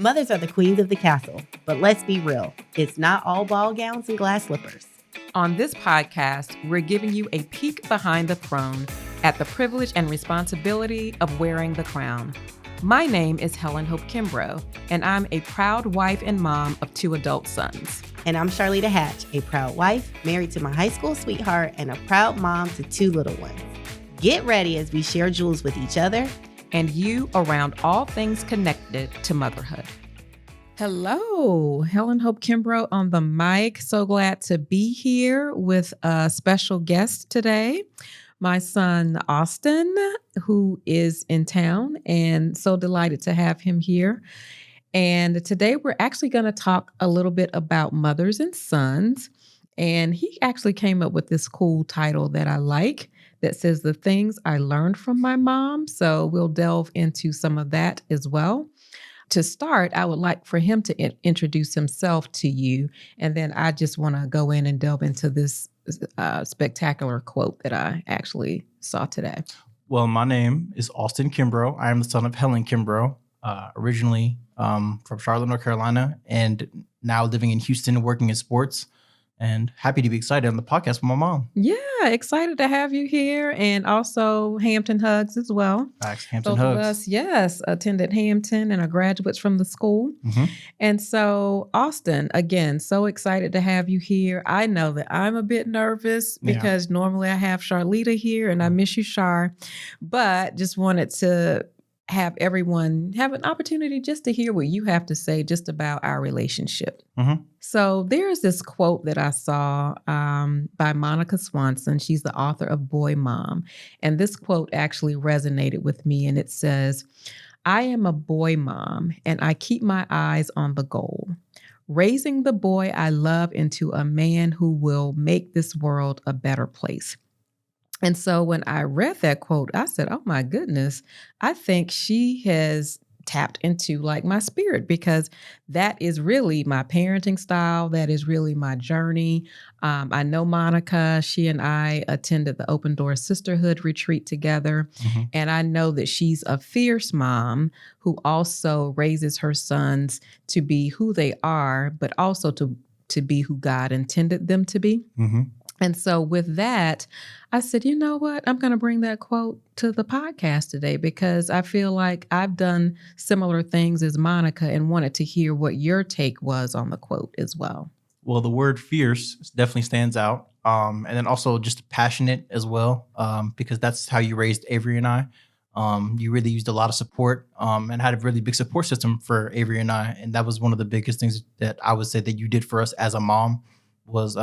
Mothers are the queens of the castle, but let's be real, it's not all ball gowns and glass slippers. On this podcast, we're giving you a peek behind the throne at the privilege and responsibility of wearing the crown. My name is Helen Kimbrough, and I'm a proud wife and mom of 2 adult sons. And I'm Charlita Hatch, a proud wife, married to my high school sweetheart, and a proud mom to 2 little ones. Get ready as we share jewels with each other and you around all things connected to motherhood. Hello, Helen Kimbrough on the mic. So glad to be here with a special guest today, my son Austin, who is in town, and so delighted to have him here. And today we're actually going to talk a little bit about mothers and sons. And he actually came up with this cool title that I like that says The Things I Learned from My Mom. So we'll delve into some of that as well. To start, I would like for him to introduce himself to you. And then I just want to go in and delve into this spectacular quote that I actually saw today. Well, my name is Austin Kimbrough. I am the son of Helen Kimbrough, originally from Charlotte, North Carolina, and now living in Houston and working in sports. And happy to be excited on the podcast with my mom. Yeah, excited to have you here. And also Hampton Hugs as well. Thanks, Hampton Both Hugs. of us, yes, attended Hampton and are graduates from the school. Mm-hmm. And so, Austin, again, so excited to have you here. I know that I'm a bit nervous because normally I have Charlita here and I miss you, Char. But just wanted to have everyone have an opportunity just to hear what you have to say just about our relationship. Mm-hmm. So there's this quote that I saw by Monica Swanson. She's the author of Boy Mom. And this quote actually resonated with me. And it says, "I am a boy mom and I keep my eyes on the goal. Raising the boy I love into a man who will make this world a better place." And so when I read that quote, I said, oh my goodness, I think she has tapped into like my spirit, because that is really my parenting style. That is really my journey. I know Monica, she and I attended the Open Door Sisterhood retreat together. Mm-hmm. And I know that she's a fierce mom who also raises her sons to be who they are, but also to be who God intended them to be. Mm-hmm. And so with that, I said, you know what? I'm going to bring that quote to the podcast today because I feel like I've done similar things as Monica and wanted to hear what your take was on the quote as well. Well, the word fierce definitely stands out. And then also just passionate as well, because that's how you raised Avery and I. You really used a lot of support and had a really big support system for Avery and I. And that was one of the biggest things that I would say that you did for us as a mom was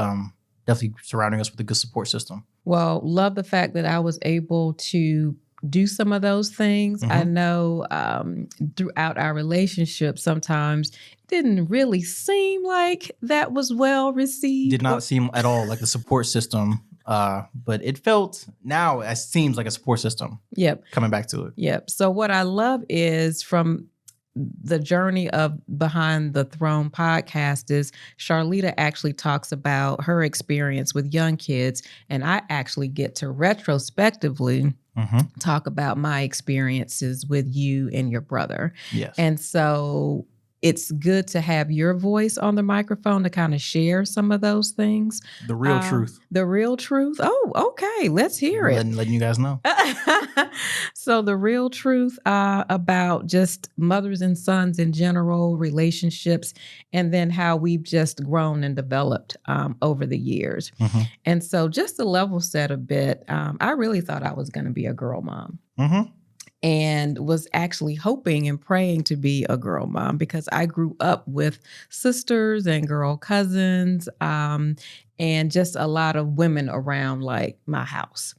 definitely surrounding us with a good support system. Well, love the fact that I was able to do some of those things. Mm-hmm. I know throughout our relationship, sometimes it didn't really seem like that was well received. Did not seem at all like a support system, but it felt now it seems like a support system. Yep. Coming back to it. Yep. So what I love is from the journey of Behind the Throne podcast is Charlita actually talks about her experience with young kids, and I actually get to retrospectively talk about my experiences with you and your brother. Yes. And so it's good to have your voice on the microphone to kind of share some of those things. The real truth. The real truth. Oh, okay. Let's hear it. Letting you guys know. So the real truth about just mothers and sons in general, relationships, and then how we've just grown and developed over the years. Mm-hmm. And so just to level set a bit, I really thought I was going to be a girl mom. Mm-hmm. And was actually hoping and praying to be a girl mom because I grew up with sisters and girl cousins and just a lot of women around like my house.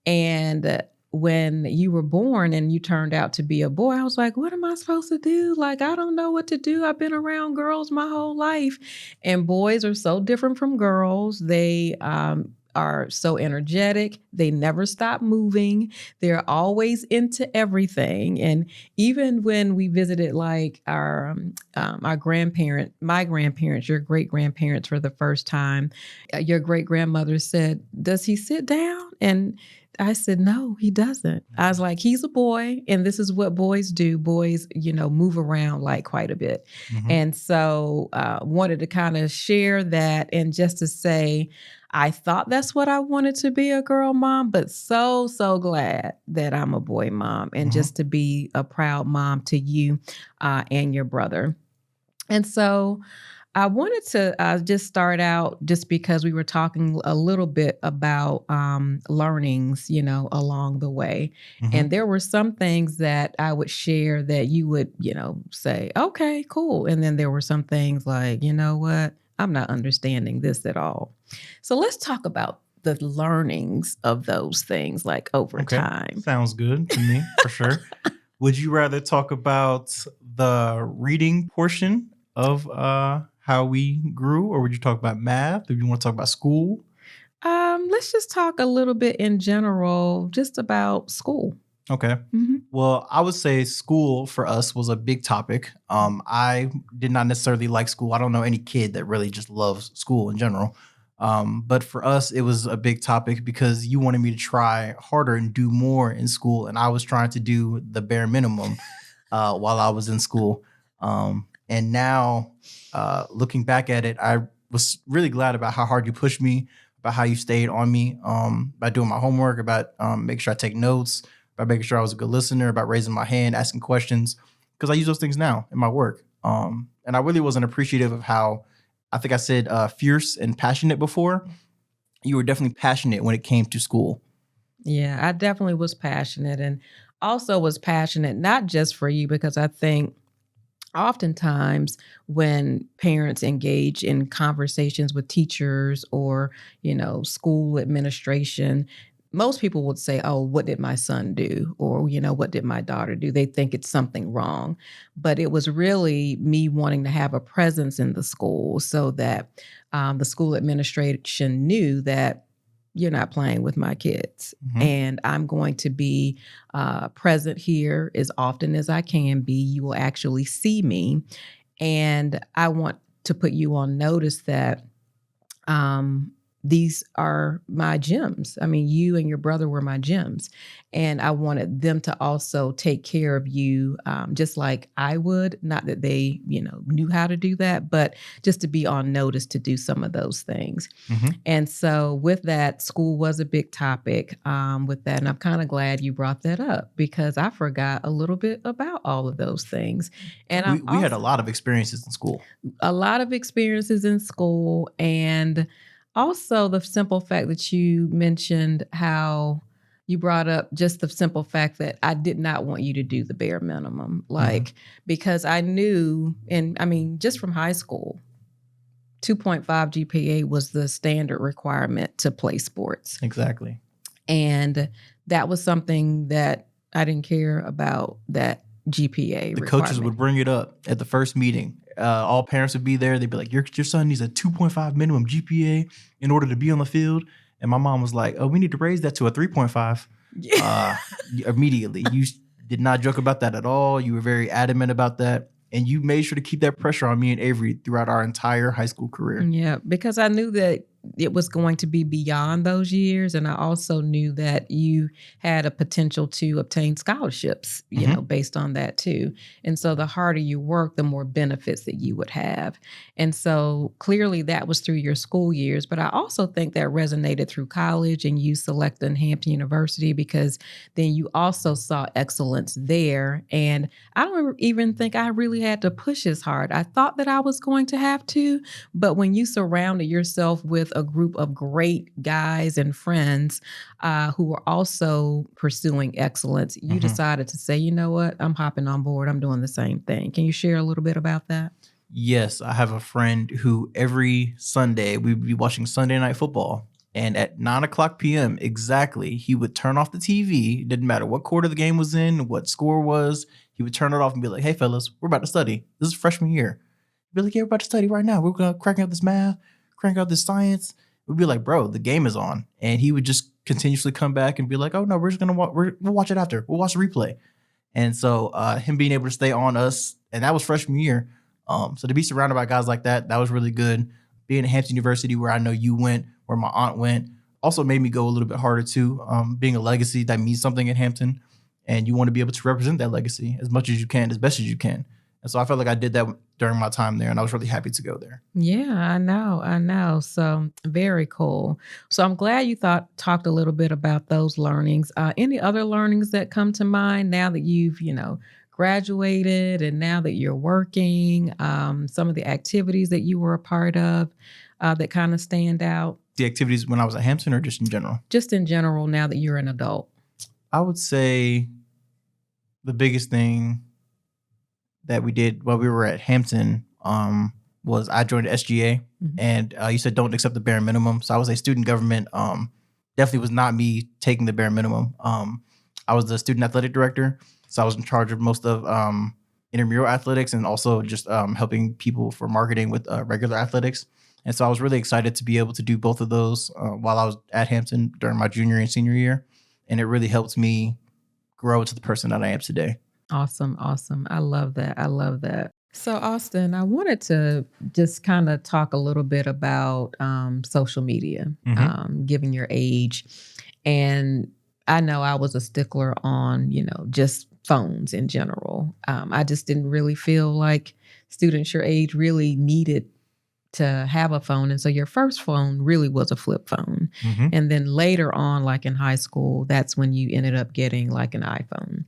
And when you were born and you turned out to be a boy, I was like, what am I supposed to do? Like, I don't know what to do. I've been around girls my whole life. And boys are so different from girls. They are so energetic. They never stop moving. They're always into everything. And even when we visited like our my grandparents, your great grandparents for the first time, your great grandmother said, "Does he sit down?" And I said, no, he doesn't. I was like, he's a boy, and this is what boys do. Boys, move around like quite a bit. Mm-hmm. And so wanted to kind of share that, and just to say, I thought that's what I wanted to be, a girl mom, but so glad that I'm a boy mom, and just to be a proud mom to you and your brother. And so I wanted to just start out, just because we were talking a little bit about learnings, along the way. Mm-hmm. And there were some things that I would share that you would, say, okay, cool. And then there were some things like, you know what, I'm not understanding this at all. So let's talk about the learnings of those things, like over time. Sounds good to me, for sure. Would you rather talk about the reading portion of how we grew, or would you talk about math? Or you want to talk about school? Let's just talk a little bit in general, just about school. Okay. Mm-hmm. Well, I would say school for us was a big topic. I did not necessarily like school. I don't know any kid that really just loves school in general. But for us, it was a big topic because you wanted me to try harder and do more in school. And I was trying to do the bare minimum while I was in school. And now, looking back at it, I was really glad about how hard you pushed me, about how you stayed on me, by doing my homework, about making sure I take notes, about making sure I was a good listener, about raising my hand, asking questions, because I use those things now in my work. And I really wasn't appreciative of how, I think I said fierce and passionate before. You were definitely passionate when it came to school. Yeah, I definitely was passionate, and also was passionate not just for you, because I think oftentimes when parents engage in conversations with teachers or, school administration, most people would say, oh, what did my son do? Or, what did my daughter do? They think it's something wrong. But it was really me wanting to have a presence in the school so that the school administration knew that you're not playing with my kids. Mm-hmm. And I'm going to be present here as often as I can be. You will actually see me. And I want to put you on notice that these are my gems. I mean, you and your brother were my gems. And I wanted them to also take care of you just like I would. Not that they, knew how to do that, but just to be on notice to do some of those things. Mm-hmm. And so with that, school was a big topic with that. And I'm kind of glad you brought that up, because I forgot a little bit about all of those things. And we had a lot of experiences in school. A lot of experiences in school. And also the simple fact that you mentioned how you brought up just the simple fact that I did not want you to do the bare minimum, because I knew, and I mean, just from high school, 2.5 GPA was the standard requirement to play sports. Exactly. And that was something that I didn't care about, that GPA The requirement. coaches would bring it up at the first meeting. All parents would be there. They'd be like, your son needs a 2.5 minimum GPA in order to be on the field. And my mom was like, oh, we need to raise that to a 3.5 immediately. You did not joke about that at all. You were very adamant about that. And you made sure to keep that pressure on me and Avery throughout our entire high school career. Yeah, because I knew that it was going to be beyond those years. And I also knew that you had a potential to obtain scholarships, based on that too. And so the harder you work, the more benefits that you would have. And so clearly that was through your school years. But I also think that resonated through college, and you selected Hampton University, because then you also saw excellence there. And I don't even think I really had to push as hard. I thought that I was going to have to, but when you surrounded yourself with a group of great guys and friends who were also pursuing excellence, you decided to say, you know what, I'm hopping on board. I'm doing the same thing. Can you share a little bit about that? Yes, I have a friend who every Sunday we'd be watching Sunday Night Football. And at 9:00 p.m. exactly, he would turn off the TV. It didn't matter what quarter the game was in, what score was. He would turn it off and be like, hey, fellas, we're about to study. This is freshman year. He'd be like, yeah, we're about to study right now. We're going to crank out this math, crank out this science. We'd be like, bro, the game is on. And he would just continuously come back and be like, oh, no, we're just going to we'll watch it after. We'll watch the replay. And so him being able to stay on us, and that was freshman year. So to be surrounded by guys like that, that was really good. Being at Hampton University, where I know you went, where my aunt went, also made me go a little bit harder too. Being a legacy that means something at Hampton, and you want to be able to represent that legacy as much as you can, as best as you can. And so I felt like I did that during my time there, and I was really happy to go there. Yeah, I know. So very cool. So I'm glad you talked a little bit about those learnings. Any other learnings that come to mind now that you've, graduated and now that you're working, some of the activities that you were a part of that kind of stand out? The activities when I was at Hampton or just in general? Just in general, now that you're an adult. I would say the biggest thing that we did while we were at Hampton was I joined the SGA, and you said don't accept the bare minimum. So I was a student government. Definitely was not me taking the bare minimum. I was the student athletic director, so I was in charge of most of intramural athletics and also just helping people for marketing with regular athletics. And so I was really excited to be able to do both of those while I was at Hampton during my junior and senior year. And it really helped me grow to the person that I am today. Awesome. I love that. So Austin, I wanted to just kind of talk a little bit about social media, given your age. And I know I was a stickler on, just phones in general. I just didn't really feel like students your age really needed to have a phone. And so your first phone really was a flip phone. And then later on, like in high school, that's when you ended up getting like an iPhone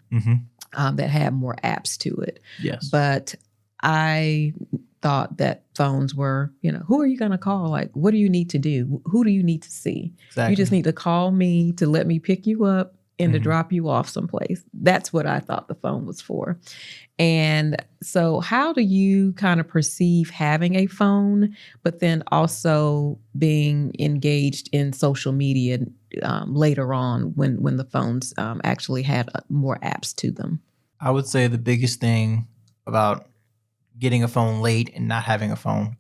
that had more apps to it. Yes. But I thought that phones were, who are you going to call? Like, what do you need to do? Who do you need to see? Exactly. You just need to call me to let me pick you up and to drop you off someplace. That's what I thought the phone was for. And so how do you kind of perceive having a phone, but then also being engaged in social media later on when the phones actually had more apps to them? I would say the biggest thing about getting a phone late and not having a phone,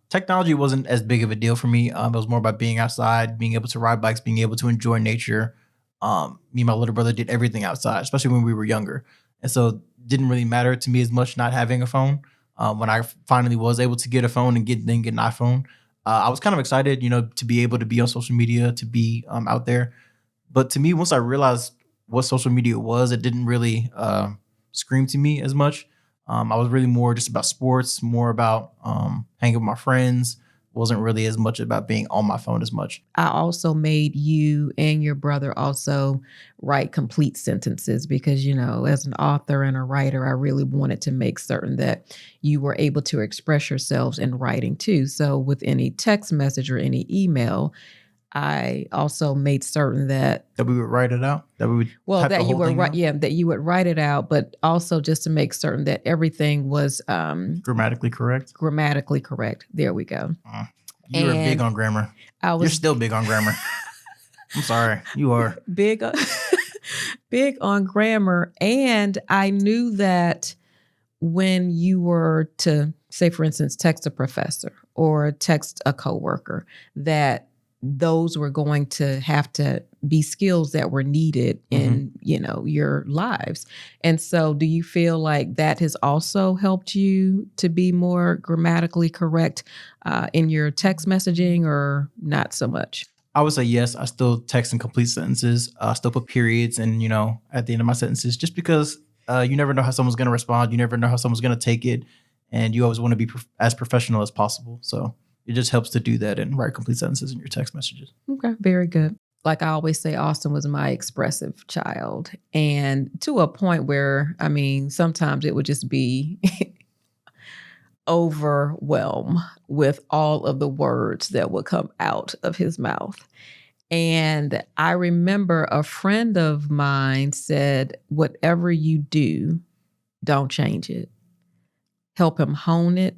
technology wasn't as big of a deal for me. It was more about being outside, being able to ride bikes, being able to enjoy nature. Me and my little brother did everything outside, especially when we were younger. And so it didn't really matter to me as much not having a phone. When I finally was able to get a phone and get an iPhone, I was kind of excited, to be able to be on social media, to be out there. But to me, once I realized what social media was, it didn't really scream to me as much. I was really more just about sports, more about hanging with my friends. Wasn't really as much about being on my phone as much. I also made you and your brother also write complete sentences because, as an author and a writer, I really wanted to make certain that you were able to express yourselves in writing too. So with any text message or any email, I also made certain that we would write it out. That we would that you would write, that you would write it out, but also just to make certain that everything was grammatically correct. Grammatically correct. There we go. You were big on grammar. You're still big on grammar. I'm sorry, you are big on grammar, and I knew that when you were to say, for instance, text a professor or text a coworker, that those were going to have to be skills that were needed in, your lives. And so do you feel like that has also helped you to be more grammatically correct in your text messaging, or not so much? I would say yes. I still text in complete sentences. I still put periods and, at the end of my sentences, just because you never know how someone's going to respond. You never know how someone's going to take it. And you always want to be as professional as possible. So it just helps to do that and write complete sentences in your text messages. Okay, very good. Like I always say, Austin was my expressive child. And to a point where, sometimes it would just be overwhelmed with all of the words that would come out of his mouth. And I remember a friend of mine said, whatever you do, don't change it. Help him hone it.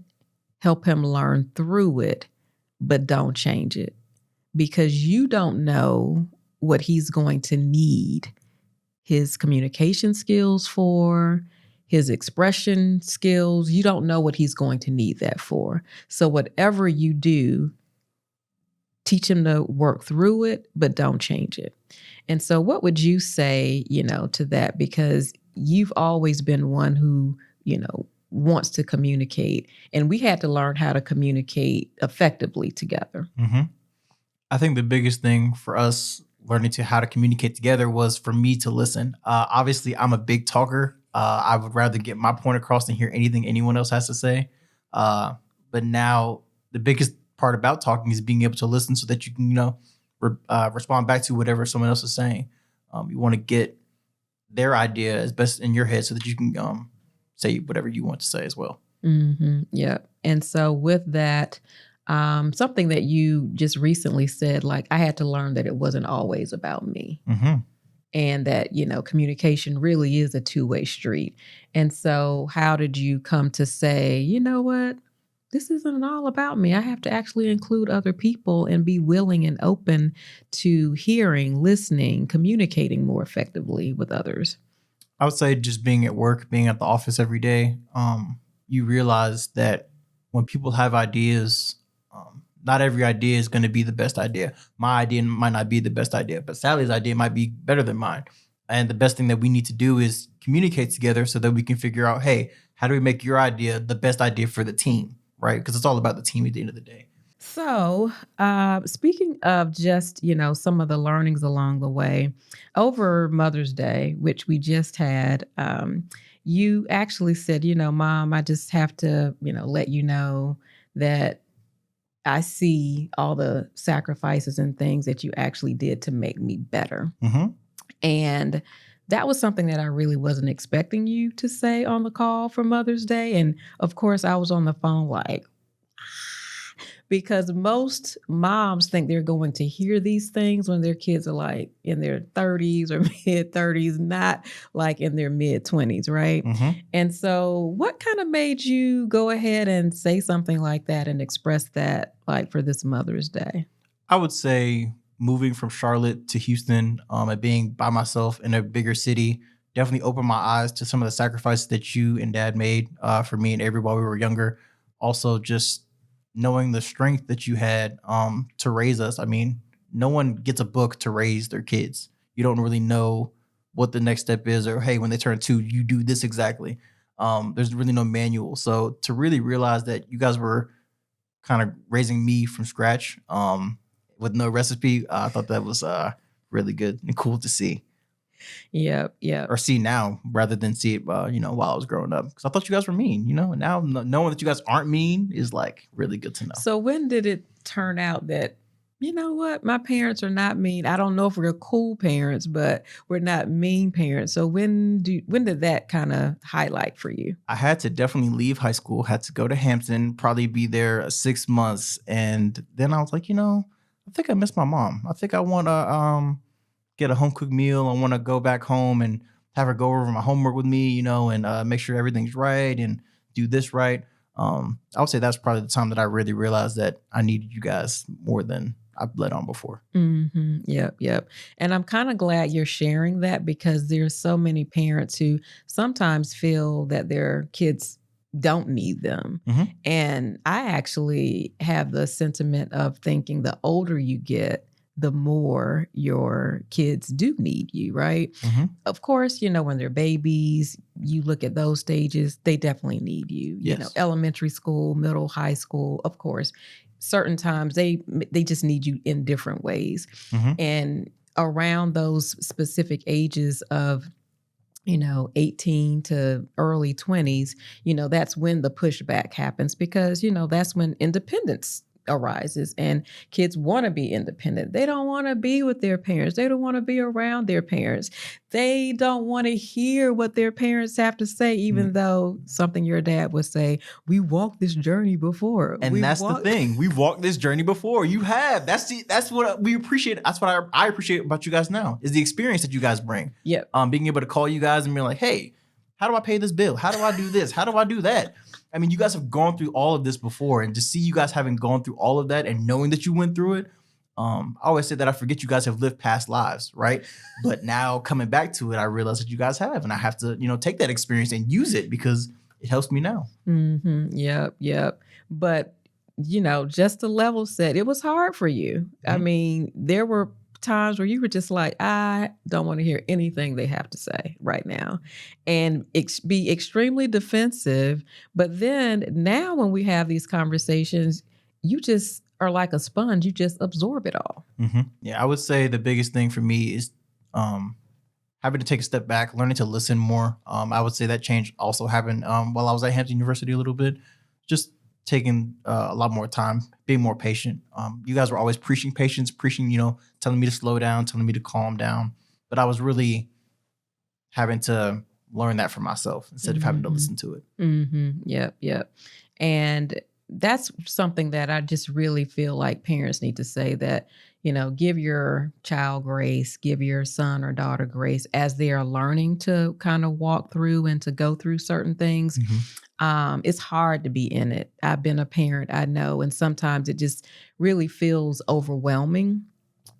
Help him learn through it, but don't change it, because you don't know what he's going to need his communication skills for, his expression skills. You don't know what he's going to need that for. So whatever you do, teach him to work through it, but don't change it. And so what would you say, to that? Because you've always been one who, wants to communicate, and we had to learn how to communicate effectively together. I think the biggest thing for us learning to how to communicate together was for me to listen. Obviously, I'm a big talker. I would rather get my point across than hear anything anyone else has to say. Uh, but now the biggest part about talking is being able to listen so that you can, respond back to whatever someone else is saying. You want to get their idea as best in your head so that you can say whatever you want to say as well. Yeah. And so with that, something that you just recently said, like, I had to learn that it wasn't always about me. And that, communication really is a two-way street. And so how did you come to say, you know what? This isn't all about me. I have to actually include other people and be willing and open to hearing, listening, communicating more effectively with others. I would say just being at work, being at the office every day, you realize that when people have ideas, not every idea is going to be the best idea. My idea might not be the best idea, but Sally's idea might be better than mine. And the best thing that we need to do is communicate together so that we can figure out, hey, how do we make your idea the best idea for the team, right? Because it's all about the team at the end of the day. So, speaking of just, some of the learnings along the way, over Mother's Day, which we just had, you actually said, Mom, I just have to, let you know that I see all the sacrifices and things that you actually did to make me better. And that was something that I really wasn't expecting you to say on the call for Mother's Day. And of course, I was on the phone like, because most moms think they're going to hear these things when their kids are like in their 30s or mid 30s, not like in their mid 20s, right? And so what kind of made you go ahead and say something like that and express that like for this Mother's Day? I would say moving from Charlotte to Houston and being by myself in a bigger city definitely opened my eyes to some of the sacrifices that you and Dad made for me and Avery while we were younger. Also, just knowing the strength that you had to raise us. I mean, no one gets a book to raise their kids. You don't really know what the next step is, or hey, when they turn 2, you do this exactly. There's really no manual. So to really realize that you guys were kind of raising me from scratch with no recipe, I thought that was really good and cool to see. Yep. Or see now rather than see it, while I was growing up. Because I thought you guys were mean, and now knowing that you guys aren't mean is like really good to know. So when did it turn out that, you know what, my parents are not mean? I don't know if we're cool parents, but we're not mean parents. So when did that kind of highlight for you? I had to definitely leave high school, had to go to Hampton, probably be there 6 months. And then I was like, I think I miss my mom. I think I want to get a home cooked meal. I want to go back home and have her go over my homework with me, and make sure everything's right and do this right. I would say that's probably the time that I really realized that I needed you guys more than I've let on before. Yep. And I'm kind of glad you're sharing that, because there's so many parents who sometimes feel that their kids don't need them. And I actually have the sentiment of thinking the older you get, the more your kids do need you, right? Of course, when they're babies, you look at those stages, they definitely need you. Yes. Elementary school, middle, high school, of course. Certain times they just need you in different ways. And around those specific ages of 18 to early 20s, that's when the pushback happens, because, that's when independence arises and kids want to be independent. They don't want to be with their parents. They don't want to be around their parents. They don't want to hear what their parents have to say, even though something your dad would say, we walked this journey before. And the thing. We've walked this journey before. You have. That's what we appreciate. That's what I appreciate about you guys now, is the experience that you guys bring. Yep. Being able to call you guys and be like, hey, how do I pay this bill? How do I do this? How do I do that? I mean, you guys have gone through all of this before, and to see you guys having gone through all of that and knowing that you went through it, I always say that I forget you guys have lived past lives, right? But now coming back to it, I realize that you guys have, and I have to, take that experience and use it because it helps me now. Yep. But, just to level set, it was hard for you. I mean, there were times where you were just like, I don't want to hear anything they have to say right now, and be extremely defensive. But then now when we have these conversations, you just are like a sponge. You just absorb it all. Yeah, I would say the biggest thing for me is having to take a step back, learning to listen more. I would say that change also happened while I was at Hampton University a little bit. Just taking a lot more time, being more patient. You guys were always preaching patience, preaching, telling me to slow down, telling me to calm down. But I was really having to learn that for myself instead of having to listen to it. Yep. And that's something that I just really feel like parents need to say, that, give your child grace, give your son or daughter grace as they are learning to kind of walk through and to go through certain things. It's hard to be in it. I've been a parent, I know, and sometimes it just really feels overwhelming,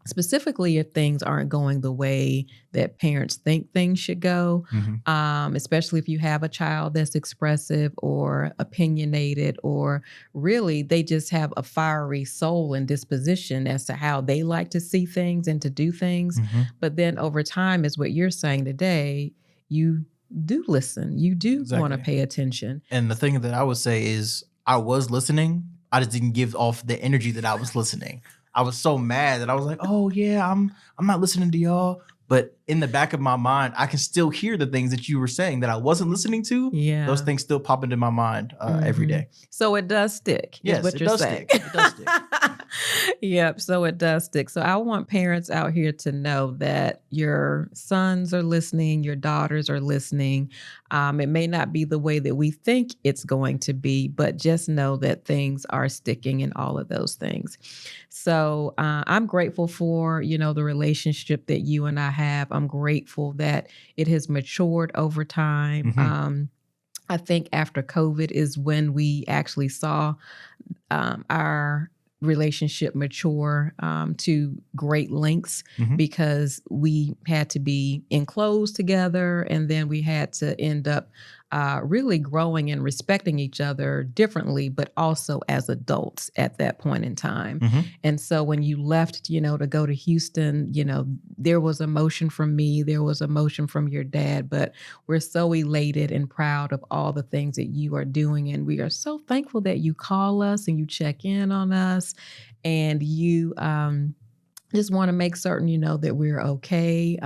specifically if things aren't going the way that parents think things should go, especially if you have a child that's expressive or opinionated, or really they just have a fiery soul and disposition as to how they like to see things and to do things. But then over time, is what you're saying today, you do listen. You do want to pay attention. And the thing that I would say is I was listening. I just didn't give off the energy that I was listening. I was so mad that I was like, oh yeah, I'm not listening to y'all. But in the back of my mind, I can still hear the things that you were saying that I wasn't listening to. Yeah. Those things still pop into my mind every day. So it does stick. Yes, is what it you're does saying. stick. It does stick. Yep. So it does stick. So I want parents out here to know that your sons are listening, your daughters are listening. It may not be the way that we think it's going to be, but just know that things are sticking in all of those things. So I'm grateful for, the relationship that you and I have. I'm grateful that it has matured over time. I think after COVID is when we actually saw our relationship mature to great lengths, because we had to be enclosed together, and then we had to end up really growing and respecting each other differently, but also as adults at that point in time. And so when you left, to go to Houston, there was emotion from me, there was emotion from your dad, but we're so elated and proud of all the things that you are doing. And we are so thankful that you call us and you check in on us, and you just want to make certain, that we're okay.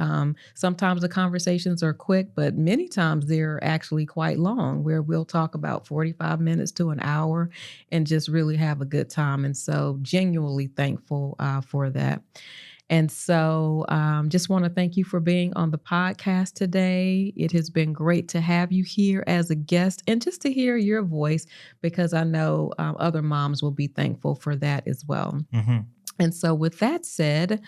Sometimes the conversations are quick, but many times they're actually quite long, where we'll talk about 45 minutes to an hour and just really have a good time. And so genuinely thankful for that. And so just want to thank you for being on the podcast today. It has been great to have you here as a guest and just to hear your voice, because I know other moms will be thankful for that as well. And so with that said,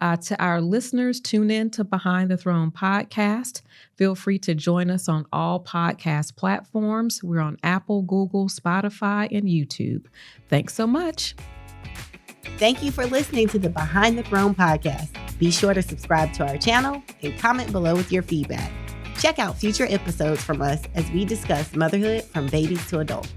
to our listeners, tune in to Behind the Throne podcast. Feel free to join us on all podcast platforms. We're on Apple, Google, Spotify, and YouTube. Thanks so much. Thank you for listening to the Behind the Throne podcast. Be sure to subscribe to our channel and comment below with your feedback. Check out future episodes from us as we discuss motherhood from babies to adults.